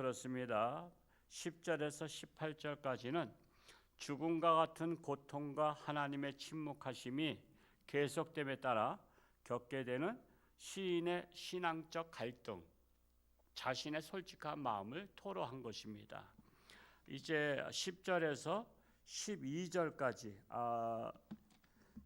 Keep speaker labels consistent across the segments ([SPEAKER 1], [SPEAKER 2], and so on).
[SPEAKER 1] 그렇습니다. 10절에서 18절까지는 죽음과 같은 고통과 하나님의 침묵하심이 계속됨에 따라 겪게 되는 시인의 신앙적 갈등, 자신의 솔직한 마음을 토로한 것입니다. 이제 10절에서 12절까지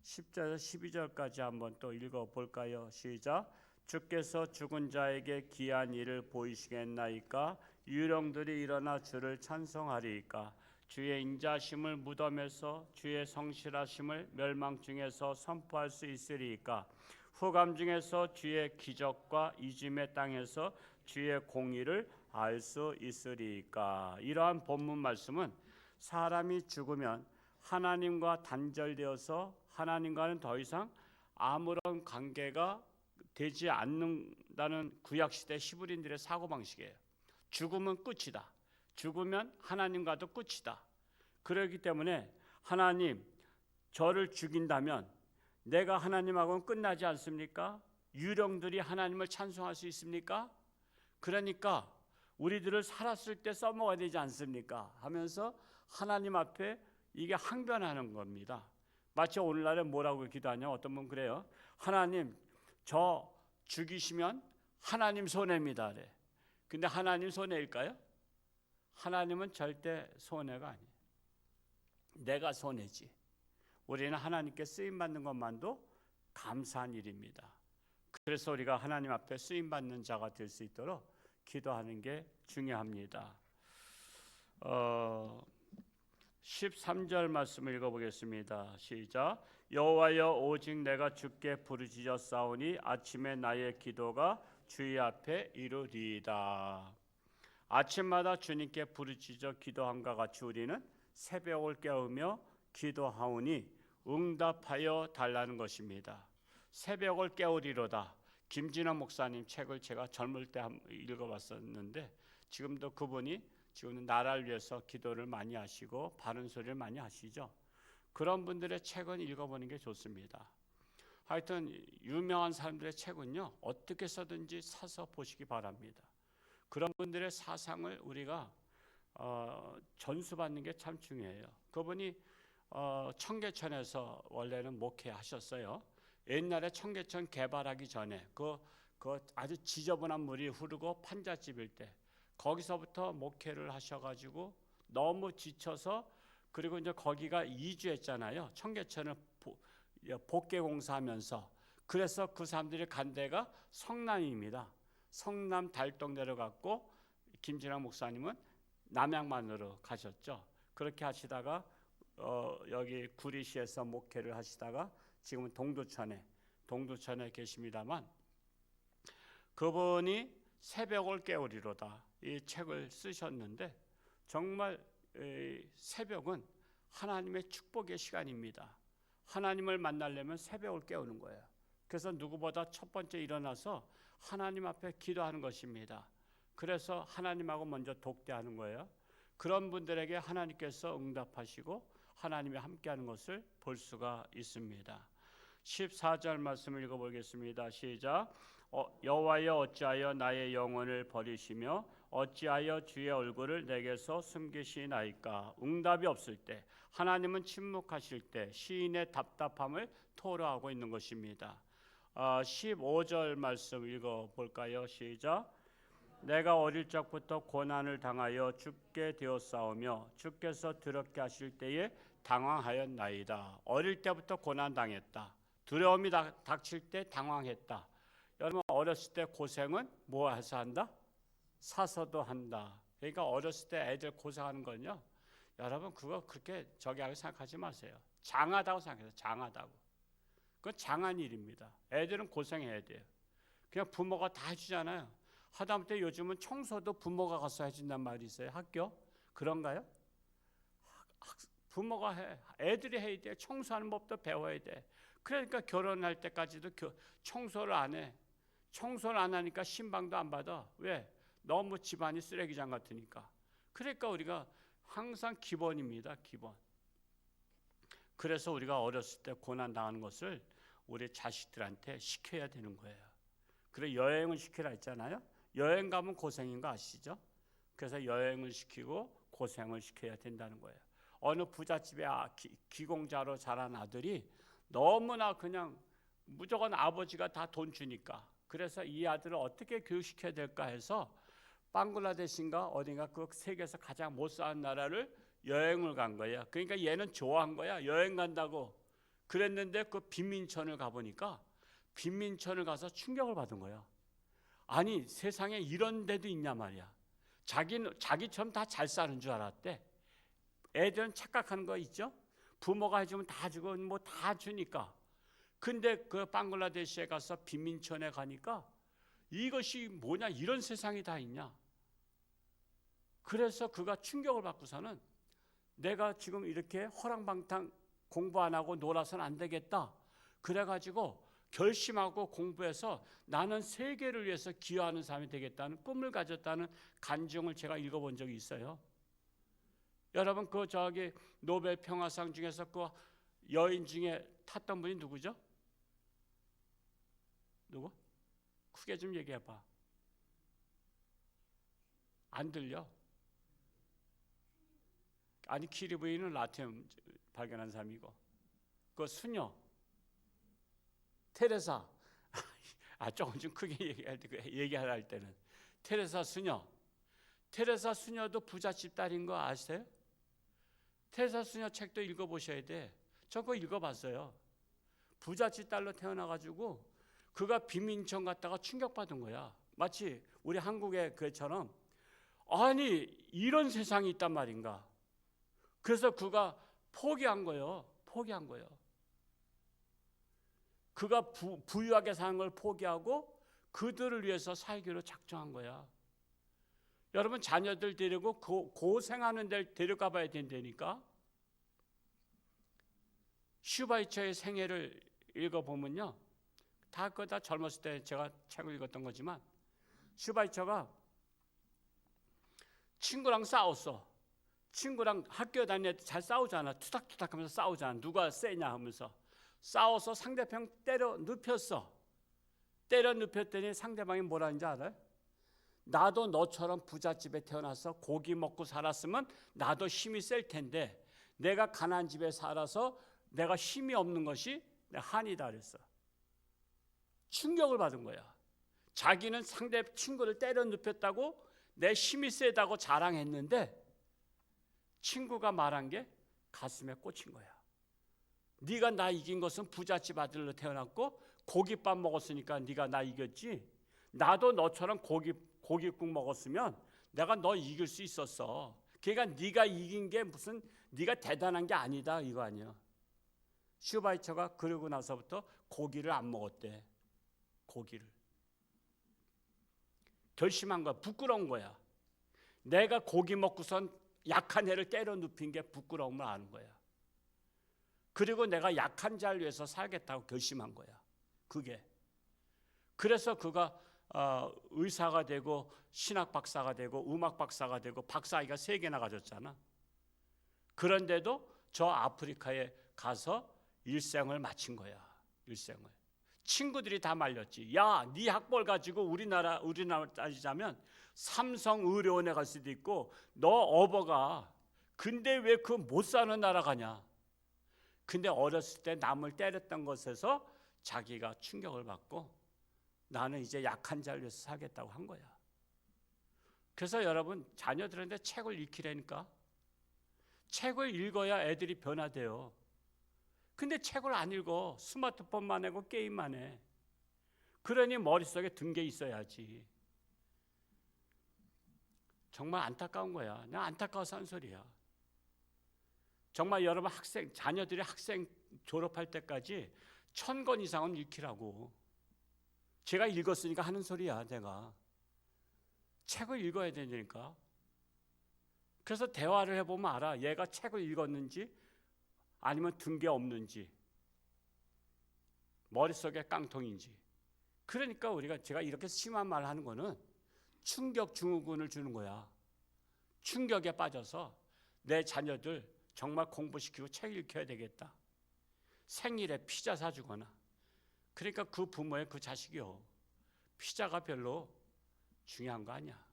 [SPEAKER 1] 10절에서 12절까지 한번 또 읽어볼까요? 시작. 주께서 죽은 자에게 귀한 일을 보이시겠나이까? 유령들이 일어나 주를 찬송하리이까? 주의 인자심을 무덤에서, 주의 성실하심을 멸망 중에서 선포할 수 있으리이까? 후감 중에서 주의 기적과 이짐의 땅에서 주의 공의를 알 수 있으리이까? 이러한 본문 말씀은 사람이 죽으면 하나님과 단절되어서 하나님과는 더 이상 아무런 관계가 되지 않는다는 구약시대 히브리인들의 사고방식이에요. 죽으면 끝이다. 죽으면 하나님과도 끝이다. 그렇기 때문에 하나님, 저를 죽인다면 내가 하나님하고는 끝나지 않습니까? 유령들이 하나님을 찬송할 수 있습니까? 그러니까 우리들을 살았을 때 써먹어야 되지 않습니까? 하면서 하나님 앞에 이게 항변하는 겁니다. 마치 오늘날에 뭐라고 기도하냐? 어떤 분 그래요. 하나님, 저 죽이시면 하나님 손해입니다. 그래. 근데 하나님 손해일까요? 하나님은 절대 손해가 아니에요. 내가 손해지. 우리는 하나님께 쓰임받는 것만도 감사한 일입니다. 그래서 우리가 하나님 앞에 쓰임받는 자가 될 수 있도록 기도하는 게 중요합니다. 13절 말씀을 읽어보겠습니다. 시작. 여호와여, 오직 내가 주께 부르짖었사오니 아침에 나의 기도가 주의 앞에 이르리이다. 아침마다 주님께 부르짖어 기도함과 같이 우리는 새벽을 깨우며 기도하오니 응답하여 달라는 것입니다. 새벽을 깨우리로다. 김진환 목사님 책을 제가 젊을 때 읽어봤었는데 지금도 그분이 지금 나라를 위해서 기도를 많이 하시고 바른 소리를 많이 하시죠. 그런 분들의 책은 읽어보는 게 좋습니다. 하여튼 유명한 사람들의 책은요, 어떻게 써든지 사서 보시기 바랍니다. 그런 분들의 사상을 우리가 전수받는 게 참 중요해요. 그분이 청계천에서 원래는 목회하셨어요. 옛날에 청계천 개발하기 전에 그 아주 지저분한 물이 흐르고 판잣집일 때 거기서부터 목회를 하셔가지고 너무 지쳐서, 그리고 이제 거기가 이주했잖아요. 청계천을 복개 공사하면서. 그래서 그 사람들이 간 데가 성남입니다. 성남 달동 내려갔고 김진환 목사님은 남양만으로 가셨죠. 그렇게 하시다가 여기 구리시에서 목회를 하시다가 지금은 동두천에 계십니다만, 그분이 새벽을 깨우리로다 이 책을 쓰셨는데, 정말 새벽은 하나님의 축복의 시간입니다. 하나님을 만나려면 새벽을 깨우는 거예요. 그래서 누구보다 첫 번째 일어나서 하나님 앞에 기도하는 것입니다. 그래서 하나님하고 먼저 독대하는 거예요. 그런 분들에게 하나님께서 응답하시고 하나님이 함께하는 것을 볼 수가 있습니다. 14절 말씀을 읽어보겠습니다. 시작. 여호와여, 어찌하여 나의 영혼을 버리시며 어찌하여 주의 얼굴을 내게서 숨기시나이까? 응답이 없을 때, 하나님은 침묵하실 때 시인의 답답함을 토로하고 있는 것입니다. 15절 말씀 읽어볼까요? 시작. 내가 어릴 적부터 고난을 당하여 죽게 되었사오며 주께서 더럽게 하실 때에 당황하였나이다. 어릴 때부터 고난 당했다. 두려움이 닥칠 때 당황했다. 여러분, 어렸을 때 고생은 뭐 해서 한다? 사서도 한다. 그러니까 어렸을 때 애들 고생하는 건요, 여러분 그거 그렇게 저기하게 생각하지 마세요. 장하다고 생각해요. 장하다고. 그건 장한 일입니다. 애들은 고생해야 돼요. 그냥 부모가 다 해주잖아요. 하다못해 요즘은 청소도 부모가 가서 해준단 말이 있어요. 학교? 그런가요? 부모가 해. 애들이 해야 돼. 청소하는 법도 배워야 돼. 그러니까 결혼할 때까지도 청소를 안 해. 청소를 안 하니까 신방도 안 받아. 왜? 너무 집안이 쓰레기장 같으니까. 그러니까 우리가 항상 기본입니다. 기본. 그래서 우리가 어렸을 때 고난 당하는 것을 우리 자식들한테 시켜야 되는 거예요. 그래, 여행을 시키라 했잖아요. 여행 가면 고생인 거 아시죠? 그래서 여행을 시키고 고생을 시켜야 된다는 거예요. 어느 부잣집에 기공자로 자란 아들이 너무나 그냥 무조건 아버지가 다 돈 주니까, 그래서 이 아들을 어떻게 교육시켜야 될까 해서 방글라데시인가 어딘가 그 세계에서 가장 못 사는 나라를 여행을 간 거예요. 그러니까 얘는 좋아한 거야. 여행 간다고. 그랬는데 그 빈민촌을 가보니까 빈민촌을 가서 충격을 받은 거야. 아니 세상에 이런 데도 있냐 말이야. 자기처럼 다 잘 사는 줄 알았대. 애들은 착각하는 거 있죠. 부모가 해주면 다 주고 뭐 다 주니까. 근데 그 방글라데시에 가서 빈민촌에 가니까 이것이 뭐냐, 이런 세상이 다 있냐. 그래서 그가 충격을 받고서는 내가 지금 이렇게 허랑방탕 공부 안 하고 놀아서는 안 되겠다. 그래가지고 결심하고 공부해서 나는 세계를 위해서 기여하는 사람이 되겠다는 꿈을 가졌다는 간증을 제가 읽어본 적이 있어요. 여러분 그 저기 노벨 평화상 중에서 그 여인 중에 탔던 분이 누구죠? 누구? 크게 좀 얘기해봐. 안 들려. 아니 키리 부인은 라틴 발견한 사람이고, 그 수녀 테레사. 조금 좀 크게 얘기하라 할 때는 테레사 수녀. 테레사 수녀도 부잣집 딸인 거 아세요? 테레사 수녀 책도 읽어보셔야 돼. 저 그거 읽어봤어요. 부잣집 딸로 태어나가지고 그가 빈민촌 갔다가 충격받은 거야. 마치 우리 한국의 그처럼 아니 이런 세상이 있단 말인가. 그래서 그가 포기한 거예요. 포기한 거예요. 그가 부유하게 사는 걸 포기하고 그들을 위해서 살기로 작정한 거야. 여러분 자녀들 데리고 고생하는 데를 데려가 봐야 된다니까. 슈바이처의 생애를 읽어보면요, 다 젊었을 때 제가 책을 읽었던 거지만 슈바이처가 친구랑 싸웠어. 친구랑 학교 다닐 때 잘 싸우잖아. 투닥투닥 하면서 싸우잖아. 누가 세냐 하면서 싸워서 상대편 때려 눕혔어. 때려 눕혔더니 상대방이 뭐라는지 알아요? 나도 너처럼 부잣집에 태어나서 고기 먹고 살았으면 나도 힘이 셀 텐데 내가 가난한 집에 살아서 내가 힘이 없는 것이 내 한이다 그랬어. 충격을 받은 거야. 자기는 상대 친구를 때려 눕혔다고 내 힘이 세다고 자랑했는데 친구가 말한 게 가슴에 꽂힌 거야. 네가 나 이긴 것은 부잣집 아들로 태어났고 고깃밥 먹었으니까 네가 나 이겼지. 나도 너처럼 고깃국 먹었으면 내가 너 이길 수 있었어. 그러니까 네가 이긴 게 무슨 네가 대단한 게 아니다 이거 아니야. 슈바이처가 그러고 나서부터 고기를 안 먹었대. 고기를. 결심한 거야. 부끄러운 거야. 내가 고기 먹고선 약한 애를 때려 눕힌 게 부끄러움을 아는 거야. 그리고 내가 약한 자를 위해서 살겠다고 결심한 거야. 그게. 그래서 그가 의사가 되고 신학 박사가 되고 음악 박사가 되고 박사학위가 3개나 가졌잖아. 그런데도 저 아프리카에 가서 일생을 마친 거야. 일생을. 친구들이 다 말렸지. 야, 네 학벌 가지고 우리나라 따지자면 삼성의료원에 갈 수도 있고 너 업어가. 근데 왜 그 못 사는 나라 가냐. 근데 어렸을 때 남을 때렸던 것에서 자기가 충격을 받고 나는 이제 약한 자를 위해서 살겠다고 한 거야. 그래서 여러분 자녀들한테 책을 읽히라니까. 책을 읽어야 애들이 변화돼요. 근데 책을 안 읽어. 스마트폰만 하고 게임만 해. 그러니 머릿속에 든 게 있어야지. 정말 안타까운 거야. 그냥 안타까워서 한 소리야. 정말 여러분 자녀들이 학생 졸업할 때까지 1000권 이상은 읽히라고. 제가 읽었으니까 하는 소리야. 내가 책을 읽어야 되니까. 그래서 대화를 해보면 알아. 얘가 책을 읽었는지 아니면 든 게 없는지 머릿속에 깡통인지. 그러니까 제가 이렇게 심한 말을 하는 거는 충격 증후군을 주는 거야. 충격에 빠져서 내 자녀들 정말 공부시키고 책 읽혀야 되겠다. 생일에 피자 사주거나. 그러니까 그 부모의 그 자식이요. 피자가 별로 중요한 거 아니야.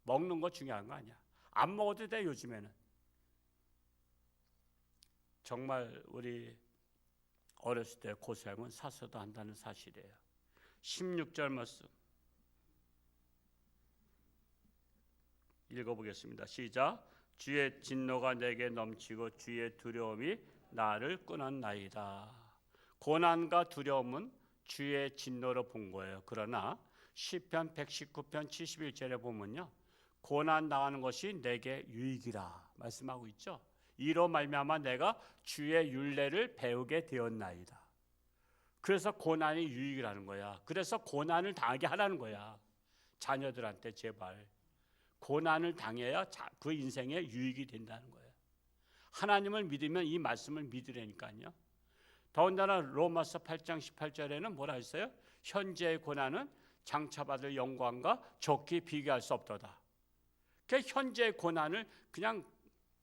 [SPEAKER 1] 먹는 거 중요한 거 아니야. 안 먹어도 돼 요즘에는. 정말 우리 어렸을 때 고생은 사서도 한다는 사실이에요. 16절 말씀 읽어보겠습니다. 시작. 주의 진노가 내게 넘치고 주의 두려움이 나를 끊었나이다. 고난과 두려움은 주의 진노로 본 거예요. 그러나 시편 119편 71절에 보면요, 고난 당하는 것이 내게 유익이라 말씀하고 있죠. 이로 말미암아 내가 주의 율례를 배우게 되었나이다. 그래서 고난이 유익이라는 거야. 그래서 고난을 당하게 하라는 거야. 자녀들한테 제발 고난을 당해야 그 인생에 유익이 된다는 거예요. 하나님을 믿으면 이 말씀을 믿으라니까요. 더군다나 로마서 8장 18절에는 뭐라 했어요? 현재의 고난은 장차받을 영광과 좋게 비교할 수 없도다. 그 현재의 고난을 그냥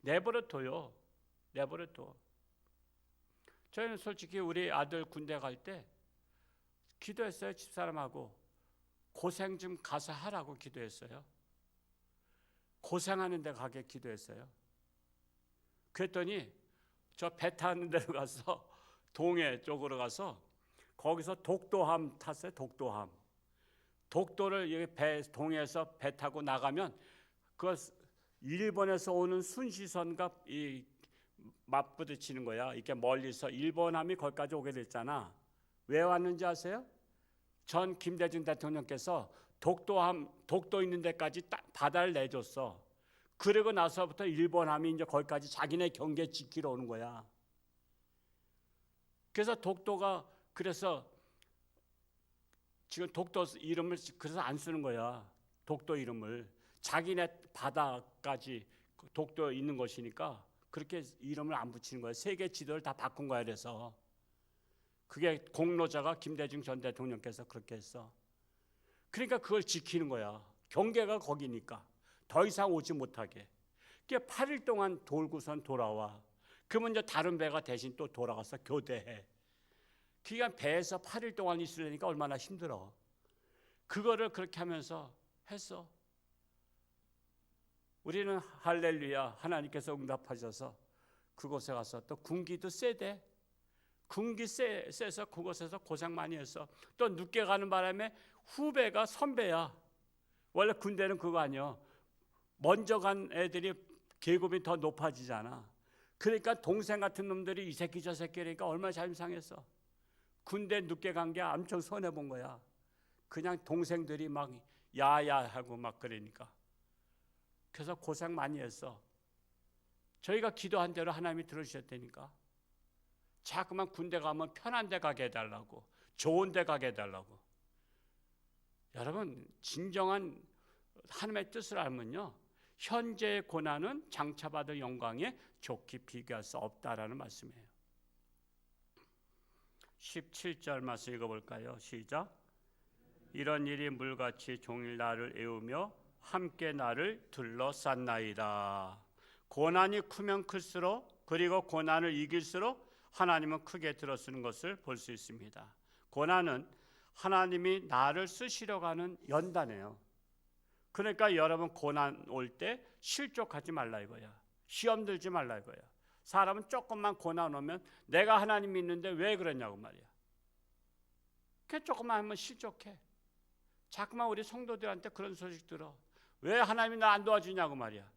[SPEAKER 1] 내버려 둬요. 내버려 둬. 저희는 솔직히 우리 아들 군대 갈 때 기도했어요. 집사람하고 고생 좀 가서 하라고 기도했어요. 고생하는 데 가게 기도했어요. 그랬더니 저 배 타는 데로 가서 동해 쪽으로 가서 거기서 독도함 탔어요. 독도함. 독도를 동해에서 배 타고 나가면 그 일본에서 오는 순시선과 이 맞부딪히는 거야. 이렇게 멀리서 일본함이 거기까지 오게 됐잖아. 왜 왔는지 아세요? 전 김대중 대통령께서 독도 있는 데까지 딱 바다를 내줬어. 그리고 나서부터 일본함이 이제 거기까지 자기네 경계 지키러 오는 거야. 그래서 독도가 그래서 지금 독도 이름을 그래서 안 쓰는 거야. 독도 이름을 자기네 바다까지 독도에 있는 것이니까 그렇게 이름을 안 붙이는 거야. 세계 지도를 다 바꾼 거야. 그래서 그게 공로자가 김대중 전 대통령께서 그렇게 했어. 그러니까 그걸 지키는 거야. 경계가 거기니까 더 이상 오지 못하게. 그게 8일 동안 돌고선 돌아와. 그러면 이제 다른 배가 대신 또 돌아가서 교대해. 그러니까 배에서 8일 동안 있으려니까 얼마나 힘들어. 그거를 그렇게 하면서 했어. 우리는 할렐루야 하나님께서 응답하셔서 그곳에 가서 또 군기도 세대. 군기 세서 그곳에서 고생 많이 했어. 또 늦게 가는 바람에 후배가 선배야. 원래 군대는 그거 아니야. 먼저 간 애들이 계급이 더 높아지잖아. 그러니까 동생 같은 놈들이 이 새끼 저 새끼니까 얼마나 자존심 상했어. 군대 늦게 간 게 엄청 손해 본 거야. 그냥 동생들이 막 야야하고 막 그러니까. 그래서 고생 많이 했어. 저희가 기도한 대로 하나님이 들어주셨다니까. 자꾸만 군대 가면 편한 데 가게 해달라고, 좋은 데 가게 해달라고. 여러분 진정한 하나님의 뜻을 알면요, 현재의 고난은 장차받을 영광에 좋게 비교할 수 없다라는 말씀이에요. 17절 말씀 읽어볼까요? 시작. 이런 일이 물같이 종일 나를 애우며 함께 나를 둘러쌌나이다. 고난이 크면 클수록, 그리고 고난을 이길수록 하나님은 크게 들어쓰는 것을 볼 수 있습니다. 고난은 하나님이 나를 쓰시려고 하는 연단이에요. 그러니까 여러분 고난 올 때 실족하지 말라 이거야. 시험 들지 말라 이거야. 사람은 조금만 고난 오면 내가 하나님 믿는데 왜 그러냐고 말이야. 그 조금만 하면 실족해. 자꾸만 우리 성도들한테 그런 소식 들어. 왜 하나님이 나 안 도와주냐고 말이야.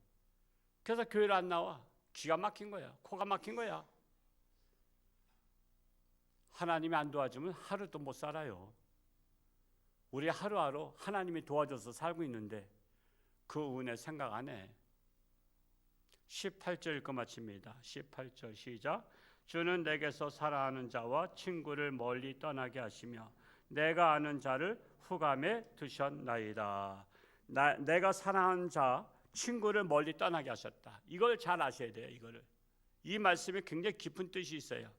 [SPEAKER 1] 그래서 교회를 안 나와. 기가 막힌 거야. 코가 막힌 거야. 하나님이 안 도와주면 하루도 못 살아요. 우리 하루하루 하나님이 도와줘서 살고 있는데 그 은혜 생각 안 해. 18절 읽고 마칩니다. 18절 시작. 주는 내게서 사랑하는 자와 친구를 멀리 떠나게 하시며 내가 아는 자를 흑암에 두셨나이다. 내가 사랑하는 자, 친구를 멀리 떠나게 하셨다. 이걸 잘 아셔야 돼요. 이거를. 이 말씀에 굉장히 깊은 뜻이 있어요.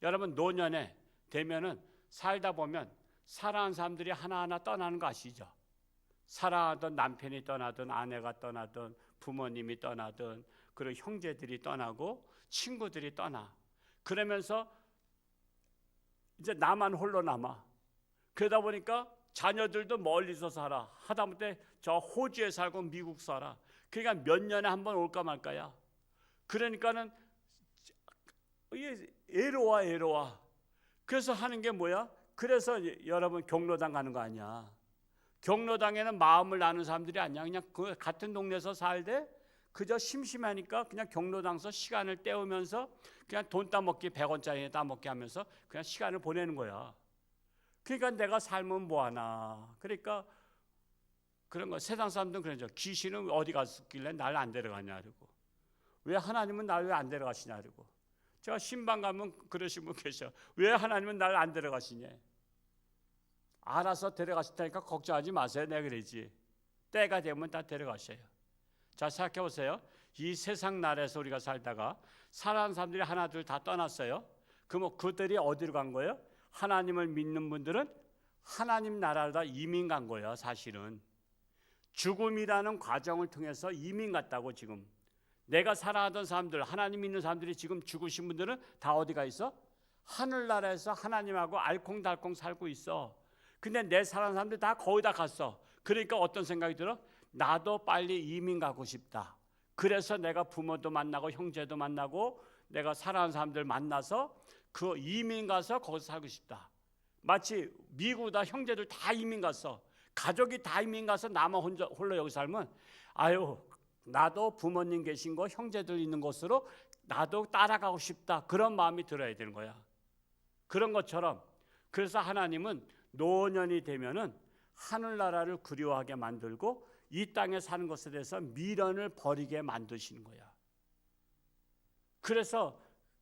[SPEAKER 1] 여러분 노년에 되면은 살다 보면 사랑하는 사람들이 하나하나 떠나는 거 아시죠? 사랑하던 남편이 떠나든 아내가 떠나든 부모님이 떠나든 그리고 형제들이 떠나고 친구들이 떠나. 그러면서 이제 나만 홀로 남아. 그러다 보니까 자녀들도 멀리서 살아. 하다못해 저 호주에 살고 미국 살아. 그러니까 몇 년에 한 번 올까 말까야. 그러니까는 애로와. 그래서 하는 게 뭐야? 그래서 여러분 경로당 가는 거 아니야. 경로당에는 마음을 나눈 사람들이 아니야. 그냥 그 같은 동네에서 살되 그저 심심하니까 그냥 경로당에서 시간을 때우면서 그냥 돈 따먹기 100원짜리 따먹기 하면서 그냥 시간을 보내는 거야. 그러니까 내가 삶은 뭐하나. 그러니까 그런 거. 세상 사람들은 그러죠. 귀신은 어디 갔길래 날 안 데려가냐 그러고, 왜 하나님은 날 왜 안 데려가시냐 그러고. 제가 신방 가면 그러신 분 계셔. 왜 하나님은 날 안 데려가시냐. 알아서 데려가실 테니까 걱정하지 마세요. 내가 그러지. 때가 되면 다 데려가셔요. 자, 생각해 보세요. 이 세상 나라에서 우리가 살다가 사랑하는 사람들이 하나 둘 다 떠났어요. 그럼 그들이 어디로 간 거예요? 하나님을 믿는 분들은 하나님 나라로 다 이민 간 거예요. 사실은 죽음이라는 과정을 통해서 이민 갔다고. 지금 내가 사랑하던 사람들, 하나님 믿는 사람들이 지금 죽으신 분들은 다 어디가 있어? 하늘나라에서 하나님하고 알콩달콩 살고 있어. 근데 내 사랑하는 사람들 다 거의 다 갔어. 그러니까 어떤 생각이 들어? 나도 빨리 이민 가고 싶다. 그래서 내가 부모도 만나고 형제도 만나고 내가 사랑하는 사람들 만나서 그 이민 가서 거기서 살고 싶다. 마치 미국 다 형제들 다 이민 갔어. 가족이 다 이민 가서 나만 홀로 여기 살면 아유, 나도 부모님 계신 곳, 형제들 있는 곳으로 나도 따라가고 싶다. 그런 마음이 들어야 되는 거야. 그런 것처럼 그래서 하나님은 노년이 되면은 하늘나라를 그리워하게 만들고 이 땅에 사는 것에 대해서 미련을 버리게 만드시는 거야. 그래서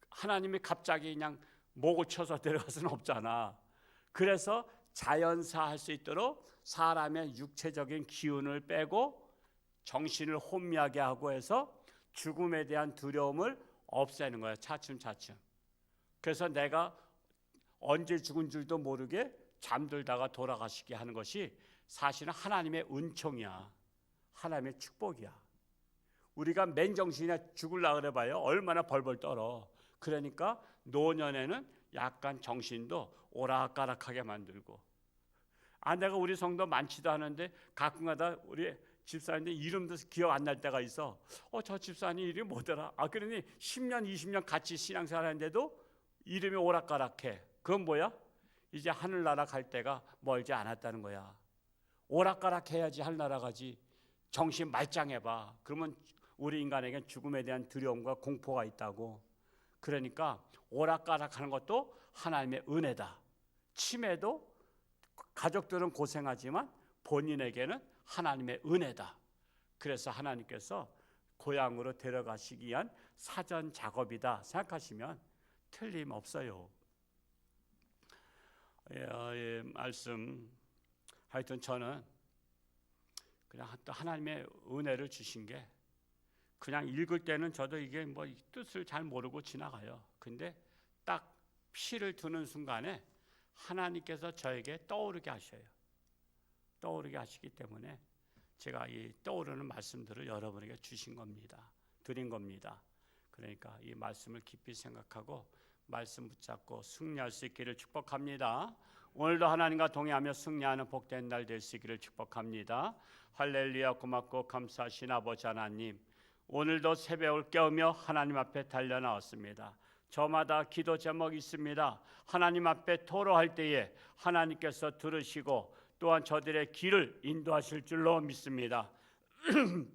[SPEAKER 1] 하나님이 갑자기 그냥 목을 쳐서 데려갈 수는 없잖아. 그래서 자연사 할 수 있도록 사람의 육체적인 기운을 빼고 정신을 혼미하게 하고 해서 죽음에 대한 두려움을 없애는 거야. 차츰차츰. 그래서 내가 언제 죽은 줄도 모르게 잠들다가 돌아가시게 하는 것이 사실은 하나님의 은총이야. 하나님의 축복이야. 우리가 맨정신에 죽으려고 그래봐요. 얼마나 벌벌 떨어. 그러니까 노년에는 약간 정신도 오락가락하게 만들고. 내가 우리 성도 많지도 않은데 가끔가다 우리 집사님들 이름도 기억 안 날 때가 있어. 저 집사님 이름이 뭐더라? 그러니 10년 20년 같이 신앙생활 하는데도 이름이 오락가락해. 그건 뭐야? 이제 하늘나라 갈 때가 멀지 않았다는 거야. 오락가락해야지 하늘나라 가지. 정신 말짱해봐. 그러면 우리 인간에겐 죽음에 대한 두려움과 공포가 있다고. 그러니까 오락가락하는 것도 하나님의 은혜다. 치매도 가족들은 고생하지만 본인에게는 하나님의 은혜다. 그래서 하나님께서 고향으로 데려가시기 위한 사전 작업이다 생각하시면 틀림없어요. 말씀 하여튼 저는 그냥 또 하나님의 은혜를 주신 게 그냥 읽을 때는 저도 이게 뭐 뜻을 잘 모르고 지나가요. 근데 딱 피를 두는 순간에 하나님께서 저에게 떠오르게 하셔요. 떠오르게 하시기 때문에 제가 이 떠오르는 말씀들을 여러분에게 주신 겁니다. 드린 겁니다. 그러니까 이 말씀을 깊이 생각하고 말씀 붙잡고 승리할 수 있기를 축복합니다. 오늘도 하나님과 동행하며 승리하는 복된 날 될 수 있기를 축복합니다. 할렐루야. 고맙고 감사하신 아버지 하나님, 오늘도 새벽을 깨우며 하나님 앞에 달려나왔습니다. 저마다 기도 제목이 있습니다. 하나님 앞에 토로할 때에 하나님께서 들으시고 또한 저들의 길을 인도하실 줄로 믿습니다.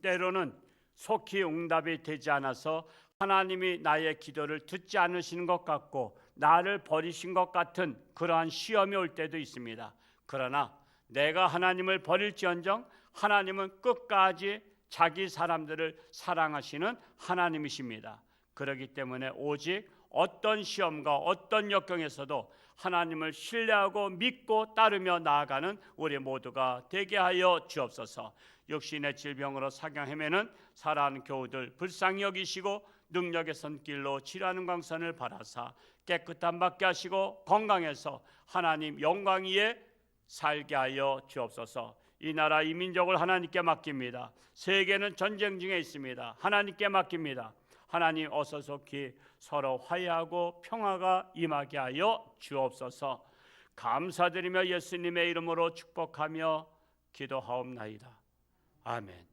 [SPEAKER 1] 때로는 속히 응답이 되지 않아서 하나님이 나의 기도를 듣지 않으시는 것 같고 나를 버리신 것 같은 그러한 시험이 올 때도 있습니다. 그러나 내가 하나님을 버릴지언정 하나님은 끝까지 자기 사람들을 사랑하시는 하나님이십니다. 그렇기 때문에 오직 어떤 시험과 어떤 역경에서도 하나님을 신뢰하고 믿고 따르며 나아가는 우리 모두가 되게 하여 주옵소서. 육신의 질병으로 사경 헤매는 사랑하는 교우들 불쌍히 여기시고 능력의 손길로 치료하는 광선을 바라사 깨끗한 받게 하시고 건강해서 하나님 영광 위에 살게 하여 주옵소서. 이 나라 이 민족을 하나님께 맡깁니다. 세계는 전쟁 중에 있습니다. 하나님께 맡깁니다. 하나님 어서 속히 서로 화해하고 평화가 임하게 하여 주옵소서. 감사드리며 예수님의 이름으로 축복하며 기도하옵나이다. 아멘.